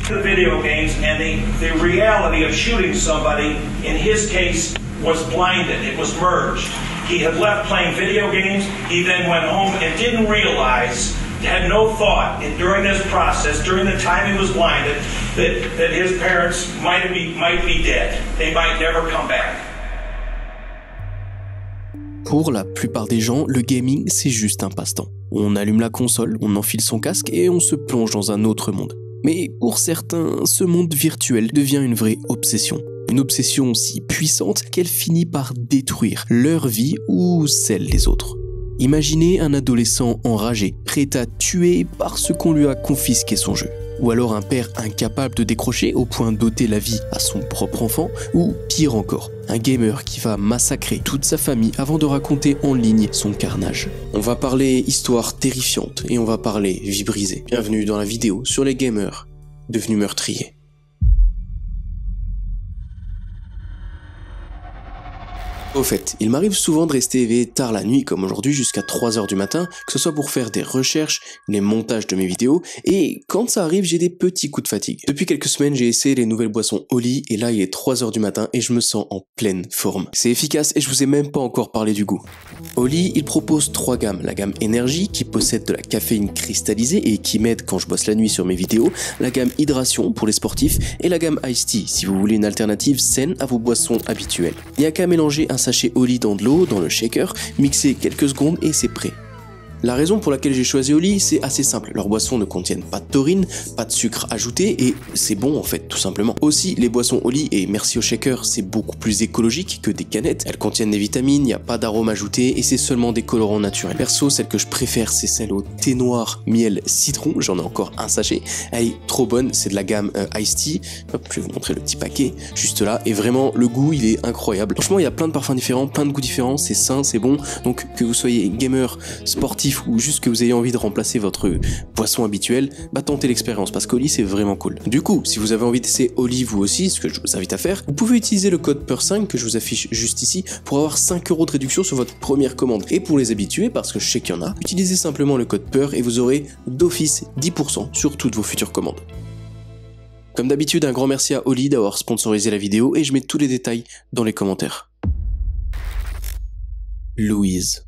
The video games and the reality of shooting somebody, in his case, was blinded. It was merged. He had left playing video games. He then went home and didn't realize, had no thought during this process, during the time he was blinded, that his parents might be dead. They might never come back. Pour la plupart des gens, le gaming, c'est juste un passe-temps. On allume la console, on enfile son casque et on se plonge dans un autre monde. Mais pour certains, ce monde virtuel devient une vraie obsession. Une obsession si puissante qu'elle finit par détruire leur vie ou celle des autres. Imaginez un adolescent enragé, prêt à tuer parce qu'on lui a confisqué son jeu. Ou alors un père incapable de décrocher au point d'ôter la vie à son propre enfant, ou pire encore, un gamer qui va massacrer toute sa famille avant de raconter en ligne son carnage. On va parler histoire terrifiante et on va parler vie brisée. Bienvenue dans la vidéo sur les gamers devenus meurtriers. Au fait, il m'arrive souvent de rester éveillé tard la nuit comme aujourd'hui jusqu'à 3h du matin, que ce soit pour faire des recherches, les montages de mes vidéos, et quand ça arrive j'ai des petits coups de fatigue. Depuis quelques semaines j'ai essayé les nouvelles boissons Oli et là il est 3h du matin et je me sens en pleine forme. C'est efficace et je vous ai même pas encore parlé du goût. Oli il propose 3 gammes, la gamme énergie qui possède de la caféine cristallisée et qui m'aide quand je bosse la nuit sur mes vidéos, la gamme hydration pour les sportifs et la gamme Ice Tea si vous voulez une alternative saine à vos boissons habituelles. Il n'y a qu'à mélanger un sachet Oli dans de l'eau, dans le shaker, mixer quelques secondes et c'est prêt. La raison pour laquelle j'ai choisi Oli, c'est assez simple. Leurs boissons ne contiennent pas de taurine, pas de sucre ajouté et c'est bon en fait, tout simplement. Aussi, les boissons Oli, et merci au shaker, c'est beaucoup plus écologique que des canettes. Elles contiennent des vitamines, il n'y a pas d'arôme ajouté et c'est seulement des colorants naturels. Perso, celle que je préfère, c'est celle au thé noir, miel, citron. J'en ai encore un sachet. Elle est trop bonne, c'est de la gamme Ice Tea. Hop, je vais vous montrer le petit paquet, juste là. Et vraiment, le goût, il est incroyable. Franchement, il y a plein de parfums différents, plein de goûts différents. C'est sain, c'est bon. Donc, que vous soyez gamer, sportif, ou juste que vous ayez envie de remplacer votre boisson habituelle, bah tentez l'expérience parce qu'Oli c'est vraiment cool. Du coup, si vous avez envie d'essayer Oli vous aussi, ce que je vous invite à faire, vous pouvez utiliser le code PEUR5 que je vous affiche juste ici pour avoir 5 € de réduction sur votre première commande. Et pour les habitués, parce que je sais qu'il y en a, utilisez simplement le code PEUR et vous aurez d'office 10% sur toutes vos futures commandes. Comme d'habitude, un grand merci à Oli d'avoir sponsorisé la vidéo et je mets tous les détails dans les commentaires. Louise.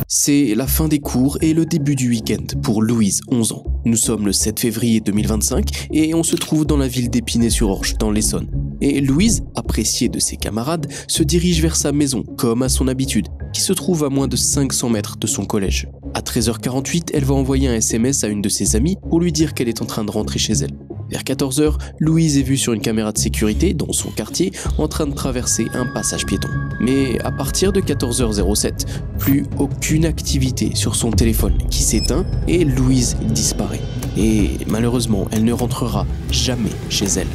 C'est la fin des cours et le début du week-end pour Louise, 11 ans. Nous sommes le 7 février 2025 et on se trouve dans la ville d'Épinay-sur-Orge, dans l'Essonne. Et Louise, appréciée de ses camarades, se dirige vers sa maison, comme à son habitude, qui se trouve à moins de 500 mètres de son collège. À 13h48, elle va envoyer un SMS à une de ses amies pour lui dire qu'elle est en train de rentrer chez elle. Vers 14h, Louise est vue sur une caméra de sécurité dans son quartier en train de traverser un passage piéton. Mais à partir de 14h07, plus aucune activité sur son téléphone qui s'éteint et Louise disparaît. Et malheureusement, elle ne rentrera jamais chez elle.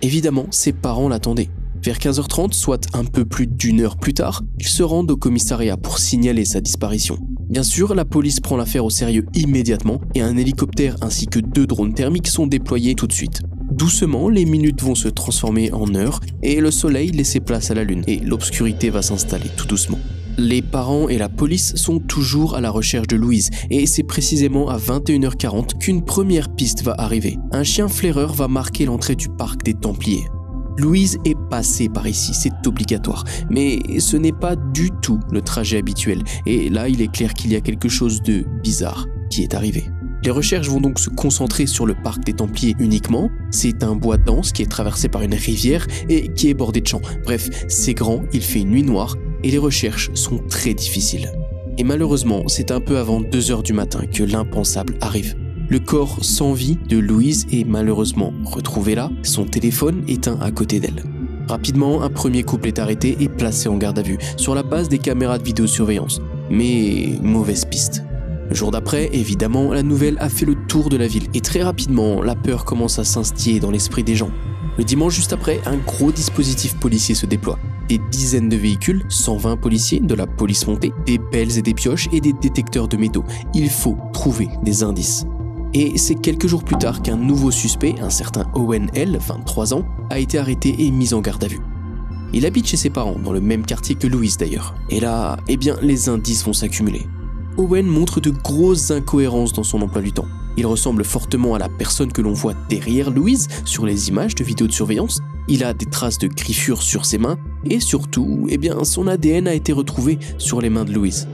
Évidemment, ses parents l'attendaient. Vers 15h30, soit un peu plus d'1 heure plus tard, ils se rendent au commissariat pour signaler sa disparition. Bien sûr, la police prend l'affaire au sérieux immédiatement et un hélicoptère ainsi que 2 drones thermiques sont déployés tout de suite. Doucement, les minutes vont se transformer en heures et le soleil laisse place à la lune et l'obscurité va s'installer tout doucement. Les parents et la police sont toujours à la recherche de Louise et c'est précisément à 21h40 qu'une première piste va arriver. Un chien flaireur va marquer l'entrée du parc des Templiers. Louise est passée par ici, c'est obligatoire, mais ce n'est pas du tout le trajet habituel et là il est clair qu'il y a quelque chose de bizarre qui est arrivé. Les recherches vont donc se concentrer sur le parc des Templiers uniquement. C'est un bois dense qui est traversé par une rivière et qui est bordé de champs. Bref, c'est grand, il fait une nuit noire et les recherches sont très difficiles. Et malheureusement, c'est un peu avant 2h du matin que l'impensable arrive. Le corps sans vie de Louise est malheureusement retrouvé là, son téléphone éteint à côté d'elle. Rapidement, un premier couple est arrêté et placé en garde à vue, sur la base des caméras de vidéosurveillance. Mais mauvaise piste. Le jour d'après, évidemment, la nouvelle a fait le tour de la ville et très rapidement, la peur commence à s'instiller dans l'esprit des gens. Le dimanche juste après, un gros dispositif policier se déploie. Des dizaines de véhicules, 120 policiers, de la police montée, des pelles et des pioches et des détecteurs de métaux. Il faut trouver des indices. Et c'est quelques jours plus tard qu'un nouveau suspect, un certain Owen L, 23 ans, a été arrêté et mis en garde à vue. Il habite chez ses parents, dans le même quartier que Louise d'ailleurs. Et là, eh bien, les indices vont s'accumuler. Owen montre de grosses incohérences dans son emploi du temps. Il ressemble fortement à la personne que l'on voit derrière Louise sur les images de vidéos de surveillance. Il a des traces de griffures sur ses mains et surtout, son ADN a été retrouvé sur les mains de Louise.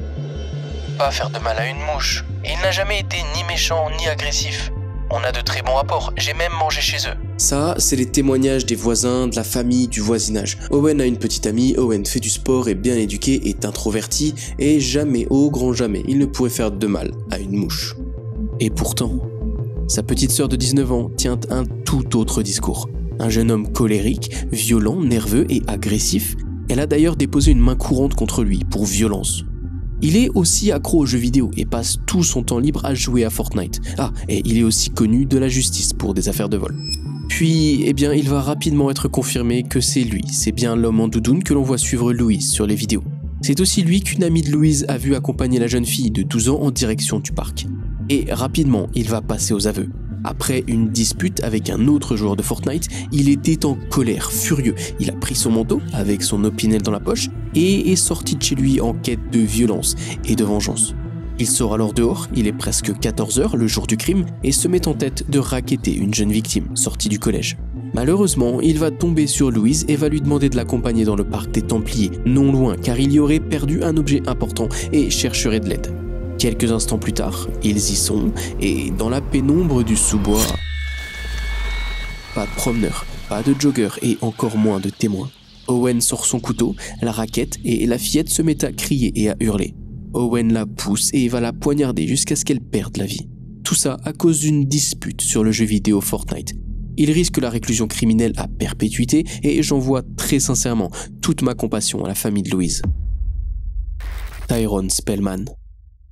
Pas faire de mal à une mouche. Et il n'a jamais été ni méchant ni agressif. On a de très bons rapports, j'ai même mangé chez eux. Ça, c'est les témoignages des voisins, de la famille, du voisinage. Owen a une petite amie, Owen fait du sport, est bien éduqué, est introverti, et jamais, au grand jamais, il ne pourrait faire de mal à une mouche. Et pourtant, sa petite sœur de 19 ans tient un tout autre discours. Un jeune homme colérique, violent, nerveux et agressif. Elle a d'ailleurs déposé une main courante contre lui pour violence. Il est aussi accro aux jeux vidéo et passe tout son temps libre à jouer à Fortnite. Ah, et il est aussi connu de la justice pour des affaires de vol. Puis, il va rapidement être confirmé que c'est lui, c'est bien l'homme en doudoune que l'on voit suivre Louise sur les vidéos. C'est aussi lui qu'une amie de Louise a vu accompagner la jeune fille de 12 ans en direction du parc. Et rapidement, il va passer aux aveux. Après une dispute avec un autre joueur de Fortnite, il était en colère, furieux. Il a pris son manteau avec son opinel dans la poche et est sorti de chez lui en quête de violence et de vengeance. Il sort alors dehors, il est presque 14h le jour du crime et se met en tête de racketter une jeune victime sortie du collège. Malheureusement, il va tomber sur Louise et va lui demander de l'accompagner dans le parc des Templiers, non loin car il y aurait perdu un objet important et chercherait de l'aide. Quelques instants plus tard, ils y sont, et dans la pénombre du sous-bois, pas de promeneur, pas de jogger et encore moins de témoins. Owen sort son couteau, la raquette et la fillette se met à crier et à hurler. Owen la pousse et va la poignarder jusqu'à ce qu'elle perde la vie. Tout ça à cause d'une dispute sur le jeu vidéo Fortnite. Il risque la réclusion criminelle à perpétuité et j'envoie très sincèrement toute ma compassion à la famille de Louise. Tyrone Spellman.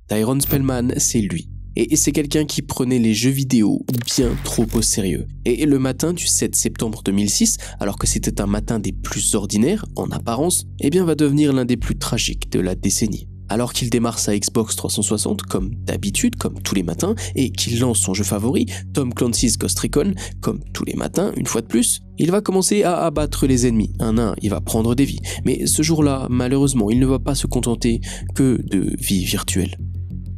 Tyrone Spellman, c'est lui. Et c'est quelqu'un qui prenait les jeux vidéo bien trop au sérieux. Et le matin du 7 septembre 2006, alors que c'était un matin des plus ordinaires, en apparence, va devenir l'un des plus tragiques de la décennie. Alors qu'il démarre sa Xbox 360 comme d'habitude, comme tous les matins, et qu'il lance son jeu favori, Tom Clancy's Ghost Recon, comme tous les matins, une fois de plus, il va commencer à abattre les ennemis. Un à un, il va prendre des vies. Mais ce jour-là, malheureusement, il ne va pas se contenter que de vies virtuelles.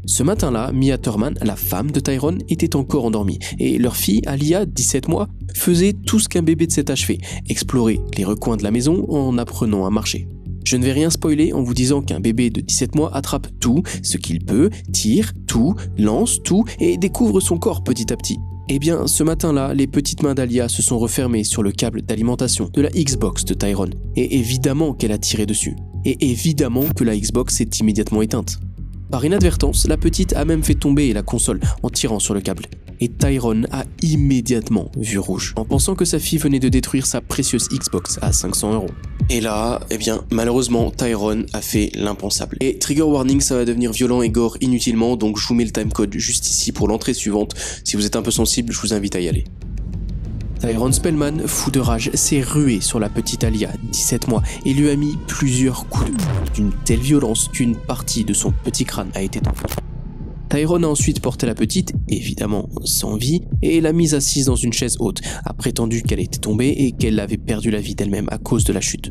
Ce matin-là, Mia Thurman, la femme de Tyrone, était encore endormie et leur fille, Alia, 17 mois, faisait tout ce qu'un bébé de cet âge fait, explorer les recoins de la maison en apprenant à marcher. Je ne vais rien spoiler en vous disant qu'un bébé de 17 mois attrape tout ce qu'il peut, tire tout, lance tout et découvre son corps petit à petit. Ce matin-là, les petites mains d'Alia se sont refermées sur le câble d'alimentation de la Xbox de Tyrone et évidemment qu'elle a tiré dessus. Et évidemment que la Xbox s'est immédiatement éteinte. Par inadvertance, la petite a même fait tomber la console en tirant sur le câble. Et Tyrone a immédiatement vu rouge, en pensant que sa fille venait de détruire sa précieuse Xbox à 500 €. Et là, malheureusement, Tyrone a fait l'impensable. Et trigger warning, ça va devenir violent et gore inutilement, donc je vous mets le timecode juste ici pour l'entrée suivante. Si vous êtes un peu sensible, je vous invite à y aller. Tyrone Spellman, fou de rage, s'est rué sur la petite Alia, 17 mois, et lui a mis plusieurs coups de poing d'une telle violence qu'une partie de son petit crâne a été enfoncée. Tyrone a ensuite porté la petite, évidemment sans vie, et l'a mise assise dans une chaise haute, a prétendu qu'elle était tombée et qu'elle avait perdu la vie d'elle-même à cause de la chute.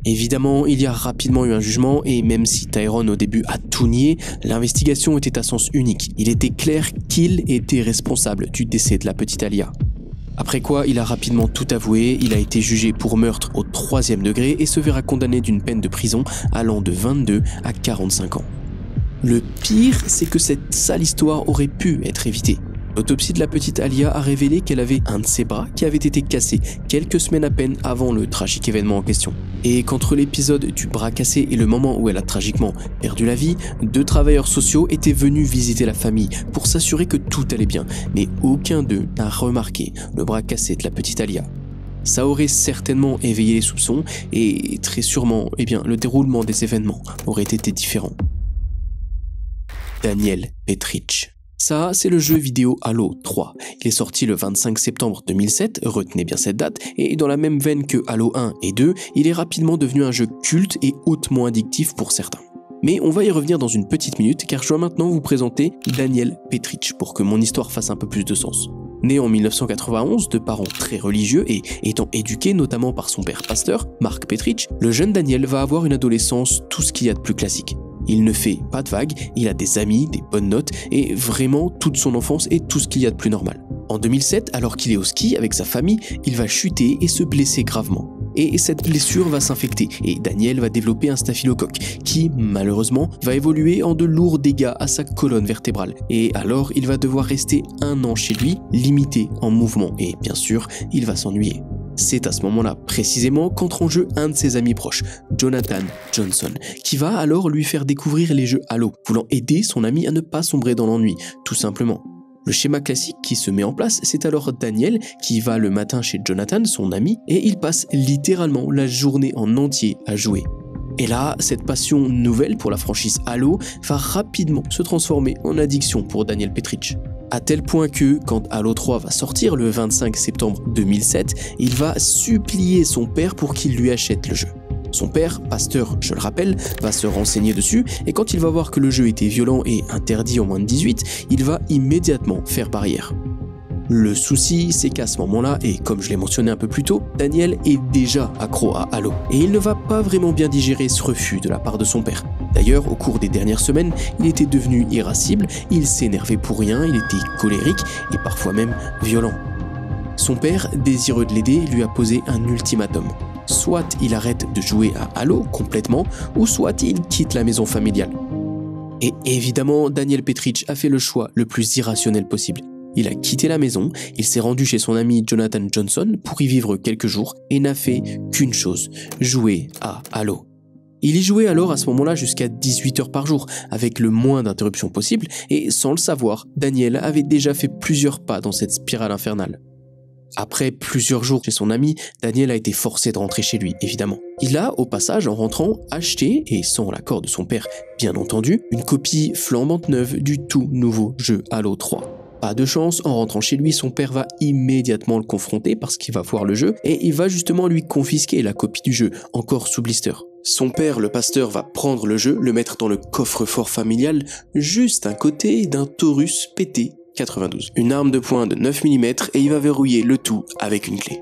Évidemment, il y a rapidement eu un jugement et même si Tyrone au début a tout nié, l'investigation était à sens unique. Il était clair qu'il était responsable du décès de la petite Alia. Après quoi, il a rapidement tout avoué, il a été jugé pour meurtre au 3e degré et se verra condamné d'une peine de prison allant de 22 à 45 ans. Le pire, c'est que cette sale histoire aurait pu être évitée. L'autopsie de la petite Alia a révélé qu'elle avait un de ses bras qui avait été cassé quelques semaines à peine avant le tragique événement en question. Et qu'entre l'épisode du bras cassé et le moment où elle a tragiquement perdu la vie, 2 travailleurs sociaux étaient venus visiter la famille pour s'assurer que tout allait bien, mais aucun d'eux n'a remarqué le bras cassé de la petite Alia. Ça aurait certainement éveillé les soupçons et très sûrement, le déroulement des événements aurait été différent. Daniel Petrich. Ça, c'est le jeu vidéo Halo 3. Il est sorti le 25 septembre 2007, retenez bien cette date, et dans la même veine que Halo 1 et 2, il est rapidement devenu un jeu culte et hautement addictif pour certains. Mais on va y revenir dans une petite minute, car je dois maintenant vous présenter Daniel Petrich pour que mon histoire fasse un peu plus de sens. Né en 1991 de parents très religieux et étant éduqué notamment par son père pasteur, Mark Petrich, le jeune Daniel va avoir une adolescence tout ce qu'il y a de plus classique. Il ne fait pas de vagues, il a des amis, des bonnes notes et vraiment toute son enfance est tout ce qu'il y a de plus normal. En 2007, alors qu'il est au ski avec sa famille, il va chuter et se blesser gravement. Et cette blessure va s'infecter et Daniel va développer un staphylocoque qui, malheureusement, va évoluer en de lourds dégâts à sa colonne vertébrale. Et alors, il va devoir rester 1 an chez lui, limité en mouvement et bien sûr, il va s'ennuyer. C'est à ce moment-là, précisément, qu'entre en jeu un de ses amis proches, Jonathan Johnson, qui va alors lui faire découvrir les jeux Halo, voulant aider son ami à ne pas sombrer dans l'ennui, tout simplement. Le schéma classique qui se met en place, c'est alors Daniel qui va le matin chez Jonathan, son ami, et il passe littéralement la journée en entier à jouer. Et là, cette passion nouvelle pour la franchise Halo va rapidement se transformer en addiction pour Daniel Petrich. À tel point que, quand Halo 3 va sortir le 25 septembre 2007, il va supplier son père pour qu'il lui achète le jeu. Son père, pasteur, je le rappelle, va se renseigner dessus et quand il va voir que le jeu était violent et interdit aux moins de 18, il va immédiatement faire barrière. Le souci, c'est qu'à ce moment-là, et comme je l'ai mentionné un peu plus tôt, Daniel est déjà accro à Halo et il ne va pas vraiment bien digérer ce refus de la part de son père. D'ailleurs, au cours des dernières semaines, il était devenu irascible, il s'énervait pour rien, il était colérique et parfois même violent. Son père, désireux de l'aider, lui a posé un ultimatum. Soit il arrête de jouer à Halo complètement, ou soit il quitte la maison familiale. Et évidemment, Daniel Petrich a fait le choix le plus irrationnel possible. Il a quitté la maison, il s'est rendu chez son ami Jonathan Johnson pour y vivre quelques jours et n'a fait qu'une chose, jouer à Halo. Il y jouait alors à ce moment-là jusqu'à 18 heures par jour, avec le moins d'interruptions possible, et sans le savoir, Daniel avait déjà fait plusieurs pas dans cette spirale infernale. Après plusieurs jours chez son ami, Daniel a été forcé de rentrer chez lui, évidemment. Il a, au passage, en rentrant, acheté, et sans l'accord de son père, bien entendu, une copie flambante neuve du tout nouveau jeu Halo 3. Pas de chance, en rentrant chez lui, son père va immédiatement le confronter parce qu'il va voir le jeu, et il va justement lui confisquer la copie du jeu, encore sous blister. Son père, le pasteur, va prendre le jeu, le mettre dans le coffre-fort familial, juste à côté d'un Taurus PT-92. Une arme de poing de 9 mm et il va verrouiller le tout avec une clé.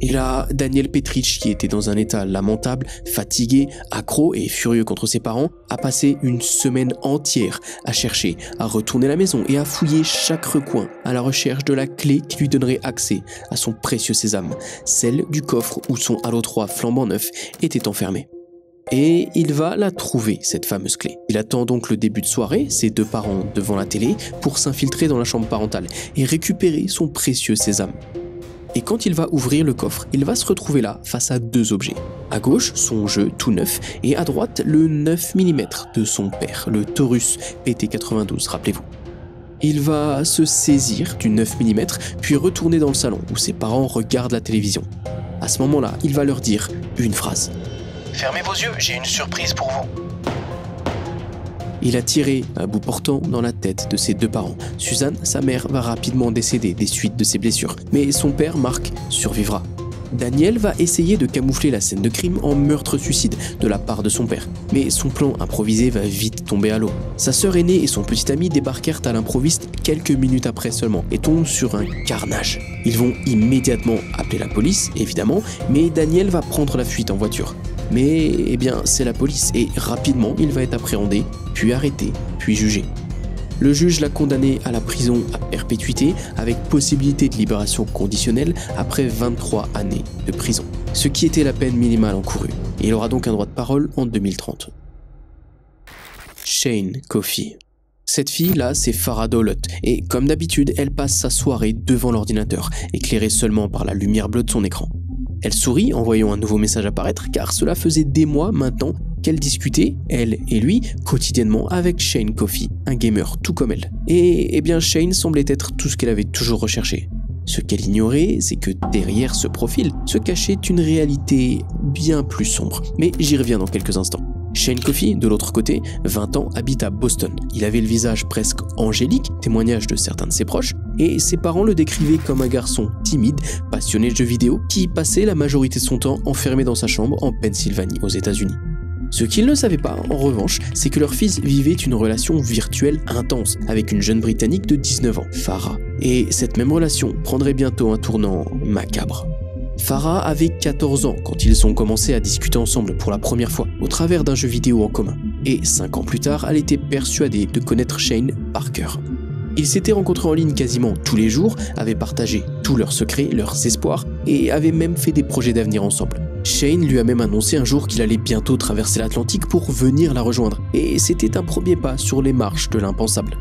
Et là, Daniel Petrich, qui était dans un état lamentable, fatigué, accro et furieux contre ses parents, a passé une semaine entière à chercher, à retourner à la maison et à fouiller chaque recoin à la recherche de la clé qui lui donnerait accès à son précieux sésame, celle du coffre où son Halo 3 flambant neuf était enfermé. Et il va la trouver, cette fameuse clé. Il attend donc le début de soirée, ses deux parents devant la télé, pour s'infiltrer dans la chambre parentale et récupérer son précieux sésame. Et quand il va ouvrir le coffre, il va se retrouver là face à deux objets. À gauche, son jeu tout neuf, et à droite, le 9 mm de son père, le Taurus PT-92, rappelez-vous. Il va se saisir du 9 mm, puis retourner dans le salon où ses parents regardent la télévision. À ce moment-là, il va leur dire une phrase. « Fermez vos yeux, j'ai une surprise pour vous. » Il a tiré à bout portant dans la tête de ses deux parents. Suzanne, sa mère, va rapidement décéder des suites de ses blessures, mais son père, Mark, survivra. Daniel va essayer de camoufler la scène de crime en meurtre-suicide de la part de son père, mais son plan improvisé va vite tomber à l'eau. Sa sœur aînée et son petit ami débarquèrent à l'improviste quelques minutes après seulement et tombent sur un carnage. Ils vont immédiatement appeler la police, évidemment, mais Daniel va prendre la fuite en voiture. Mais, eh bien, c'est la police et rapidement, il va être appréhendé, puis arrêté, puis jugé. Le juge l'a condamné à la prison à perpétuité avec possibilité de libération conditionnelle après 23 années de prison, ce qui était la peine minimale encourue. Et il aura donc un droit de parole en 2030. Shane Coffey. Cette fille-là, c'est Farah Dawlot, et comme d'habitude, elle passe sa soirée devant l'ordinateur, éclairée seulement par la lumière bleue de son écran. Elle sourit en voyant un nouveau message apparaître car cela faisait des mois maintenant qu'elle discutait, elle et lui, quotidiennement avec Shane Coffey, un gamer tout comme elle. Et eh bien Shane semblait être tout ce qu'elle avait toujours recherché. Ce qu'elle ignorait, c'est que derrière ce profil se cachait une réalité bien plus sombre. Mais j'y reviens dans quelques instants. Shane Coffey, de l'autre côté, 20 ans, habite à Boston. Il avait le visage presque angélique, témoignage de certains de ses proches, et ses parents le décrivaient comme un garçon timide, passionné de jeux vidéo, qui passait la majorité de son temps enfermé dans sa chambre en Pennsylvanie, aux États-Unis. Ce qu'ils ne savaient pas, en revanche, c'est que leur fils vivait une relation virtuelle intense avec une jeune Britannique de 19 ans, Farah. Et cette même relation prendrait bientôt un tournant macabre. Farah avait 14 ans quand ils ont commencé à discuter ensemble pour la première fois, au travers d'un jeu vidéo en commun. et 5 ans plus tard, elle était persuadée de connaître Shane par cœur. Ils s'étaient rencontrés en ligne quasiment tous les jours, avaient partagé tous leurs secrets, leurs espoirs et avaient même fait des projets d'avenir ensemble. Shane lui a même annoncé un jour qu'il allait bientôt traverser l'Atlantique pour venir la rejoindre, et c'était un premier pas sur les marches de l'impensable.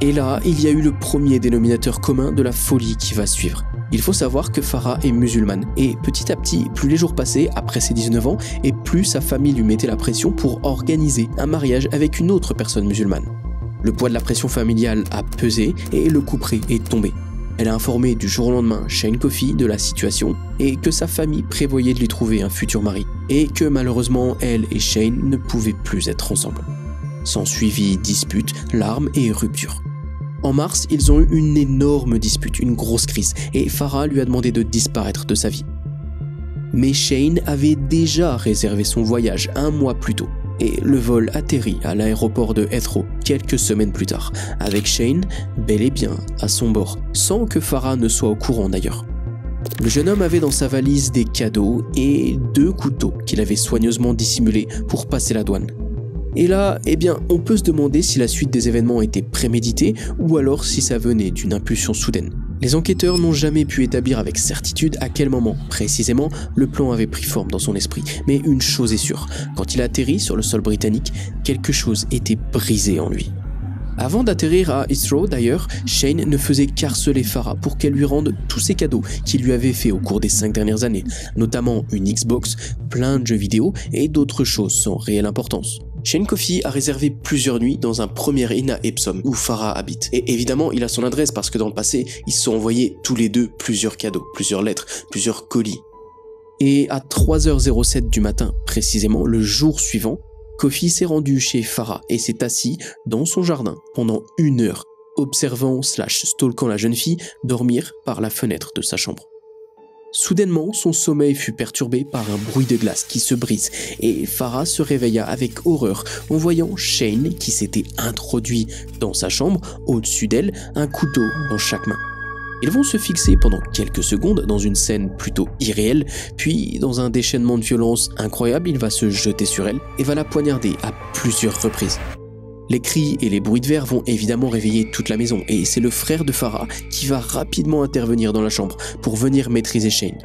Et là, il y a eu le premier dénominateur commun de la folie qui va suivre. Il faut savoir que Farah est musulmane, et petit à petit, plus les jours passaient après ses 19 ans, et plus sa famille lui mettait la pression pour organiser un mariage avec une autre personne musulmane. Le poids de la pression familiale a pesé, et le coup près est tombé. Elle a informé du jour au lendemain Shane Coffey de la situation et que sa famille prévoyait de lui trouver un futur mari, et que malheureusement elle et Shane ne pouvaient plus être ensemble. S'ensuivit disputes, larmes et ruptures. En mars, ils ont eu une énorme dispute, une grosse crise, et Farah lui a demandé de disparaître de sa vie. Mais Shane avait déjà réservé son voyage un mois plus tôt, et le vol atterrit à l'aéroport de Heathrow quelques semaines plus tard, avec Shane bel et bien à son bord, sans que Farah ne soit au courant d'ailleurs. Le jeune homme avait dans sa valise des cadeaux et 2 couteaux qu'il avait soigneusement dissimulés pour passer la douane. Et là, on peut se demander si la suite des événements était préméditée ou alors si ça venait d'une impulsion soudaine. Les enquêteurs n'ont jamais pu établir avec certitude à quel moment, précisément, le plan avait pris forme dans son esprit. Mais une chose est sûre, quand il atterrit sur le sol britannique, quelque chose était brisé en lui. Avant d'atterrir à Heathrow d'ailleurs, Shane ne faisait qu'harceler Farah pour qu'elle lui rende tous ses cadeaux qu'il lui avait fait au cours des 5 dernières années, notamment une Xbox, plein de jeux vidéo et d'autres choses sans réelle importance. Shane Coffey a réservé plusieurs nuits dans un premier inn à Epsom où Farah habite. Et évidemment, il a son adresse parce que dans le passé, ils se sont envoyés tous les deux plusieurs cadeaux, plusieurs lettres, plusieurs colis. Et à 3h07 du matin, précisément le jour suivant, Coffey s'est rendu chez Farah et s'est assis dans son jardin pendant 1 heure, observant / stalkant la jeune fille dormir par la fenêtre de sa chambre. Soudainement, son sommeil fut perturbé par un bruit de glace qui se brise et Farah se réveilla avec horreur en voyant Shane qui s'était introduit dans sa chambre, au-dessus d'elle, un couteau dans chaque main. Ils vont se fixer pendant quelques secondes dans une scène plutôt irréelle, puis dans un déchaînement de violence incroyable, il va se jeter sur elle et va la poignarder à plusieurs reprises. Les cris et les bruits de verre vont évidemment réveiller toute la maison et c'est le frère de Farah qui va rapidement intervenir dans la chambre pour venir maîtriser Shane.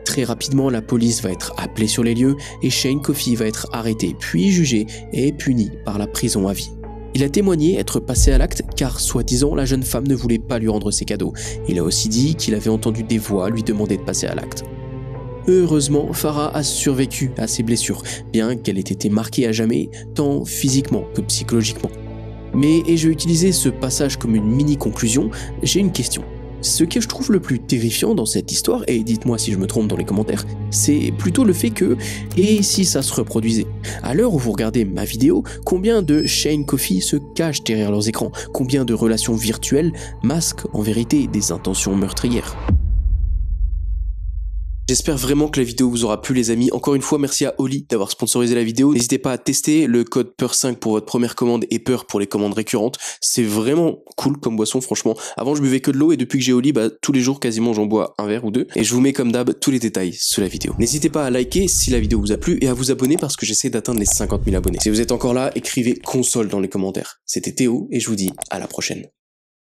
Très rapidement, la police va être appelée sur les lieux et Shane Coffey va être arrêté, puis jugé et puni par la prison à vie. Il a témoigné être passé à l'acte car, soi-disant, la jeune femme ne voulait pas lui rendre ses cadeaux. Il a aussi dit qu'il avait entendu des voix lui demander de passer à l'acte. Heureusement, Farah a survécu à ses blessures, bien qu'elle ait été marquée à jamais, tant physiquement que psychologiquement. Mais, et je vais utiliser ce passage comme une mini-conclusion, j'ai une question. Ce que je trouve le plus terrifiant dans cette histoire, et dites-moi si je me trompe dans les commentaires, c'est plutôt le fait que, et si ça se reproduisait? À l'heure où vous regardez ma vidéo, combien de Shane Coffey se cachent derrière leurs écrans? Combien de relations virtuelles masquent en vérité des intentions meurtrières? J'espère vraiment que la vidéo vous aura plu les amis. Encore une fois, merci à Oli d'avoir sponsorisé la vidéo. N'hésitez pas à tester le code PEUR5 pour votre première commande et PEUR pour les commandes récurrentes. C'est vraiment cool comme boisson franchement. Avant je buvais que de l'eau et depuis que j'ai Oli, tous les jours quasiment j'en bois un verre ou 2. Et je vous mets comme d'hab tous les détails sous la vidéo. N'hésitez pas à liker si la vidéo vous a plu et à vous abonner parce que j'essaie d'atteindre les 50 000 abonnés. Si vous êtes encore là, écrivez console dans les commentaires. C'était Théo et je vous dis à la prochaine.